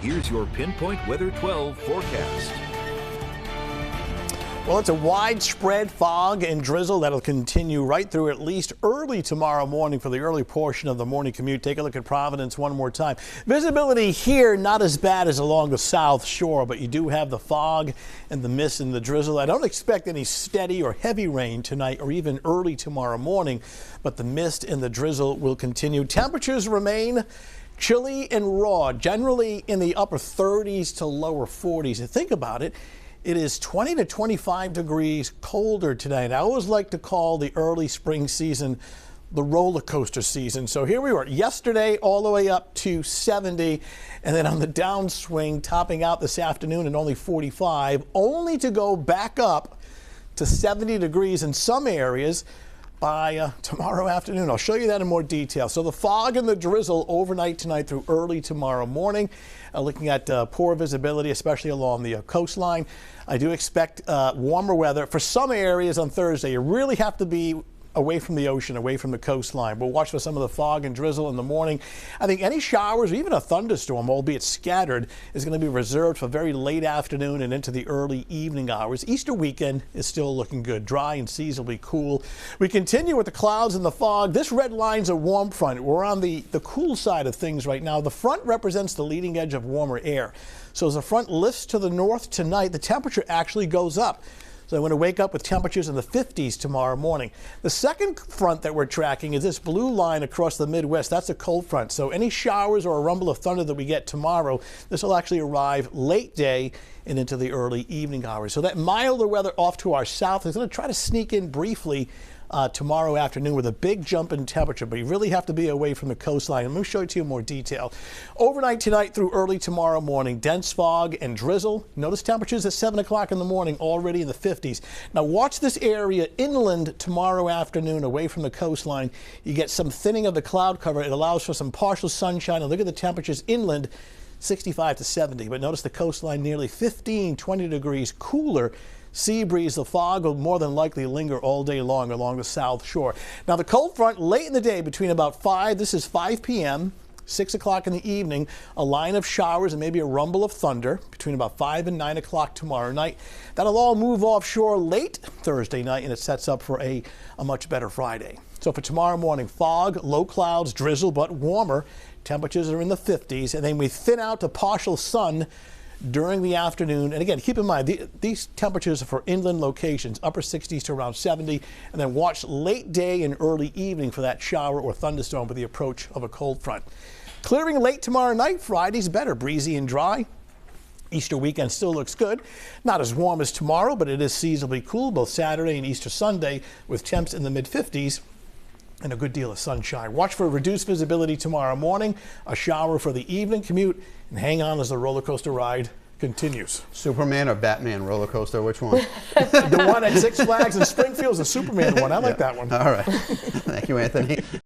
Here's your Pinpoint Weather 12 forecast. Well, it's a widespread fog and drizzle that'll continue right through at least early tomorrow morning for the early portion of the morning commute. Take a look at Providence one more time. Visibility here not as bad as along the South Shore, but you do have the fog and the mist and the drizzle. I don't expect any steady or heavy rain tonight or even early tomorrow morning, but the mist and the drizzle will continue. Temperatures remain chilly and raw, generally in the upper 30s to lower 40s. And think about it. It is 20 to 25 degrees colder tonight. I always like to call the early spring season the roller coaster season. So here we were yesterday all the way up to 70, and then on the downswing topping out this afternoon at only 45, only to go back up to 70 degrees in some areas by tomorrow afternoon. I'll show you that in more detail. So the fog and the drizzle overnight tonight through early tomorrow morning. Looking at poor visibility, especially along the coastline. I do expect warmer weather for some areas on Thursday. You really have to be away from the ocean, away from the coastline. We'll watch for some of the fog and drizzle in the morning. I think any showers or even a thunderstorm, albeit scattered, is going to be reserved for very late afternoon and into the early evening hours. Easter weekend is still looking good. Dry and seasonably cool. We continue with the clouds and the fog. This red line's a warm front. We're on the cool side of things right now. The front represents the leading edge of warmer air. So as the front lifts to the north tonight, the temperature actually goes up. So I'm going to wake up with temperatures in the 50s tomorrow morning. The second front that we're tracking is this blue line across the Midwest. That's a cold front. So any showers or a rumble of thunder that we get tomorrow, this will actually arrive late day and into the early evening hours. So that milder weather off to our south is going to try to sneak in briefly tomorrow afternoon with a big jump in temperature, but you really have to be away from the coastline. Let me show it to you in more detail. Overnight tonight through early tomorrow morning, dense fog and drizzle. Notice temperatures at 7 o'clock in the morning already in the 50s. Now watch this area inland tomorrow afternoon away from the coastline. You get some thinning of the cloud cover. It allows for some partial sunshine. And look at the temperatures inland, 65 to 70. But notice the coastline nearly 15, 20 degrees cooler. Sea breeze, the fog will more than likely linger all day long along the South Shore. Now the cold front late in the day between about 5 p.m., 6 o'clock in the evening, a line of showers and maybe a rumble of thunder between about 5 and 9 o'clock tomorrow night. That'll all move offshore late Thursday night, and it sets up for a much better Friday. So for tomorrow morning, fog, low clouds, drizzle, but warmer. Temperatures are in the 50s, and then we thin out to partial sun during the afternoon. And again, keep in mind, these temperatures are for inland locations, upper 60s to around 70, and then watch late day and early evening for that shower or thunderstorm with the approach of a cold front. Clearing late tomorrow night, Friday's better, breezy and dry. Easter weekend still looks good. Not as warm as tomorrow, but it is seasonably cool both Saturday and Easter Sunday with temps in the mid-50s. And a good deal of sunshine. Watch for reduced visibility tomorrow morning, a shower for the evening commute, and hang on as the roller coaster ride continues. Superman or Batman roller coaster, which one? The one at Six Flags in Springfield is the Superman one. I like that one. All right. Thank you, Anthony.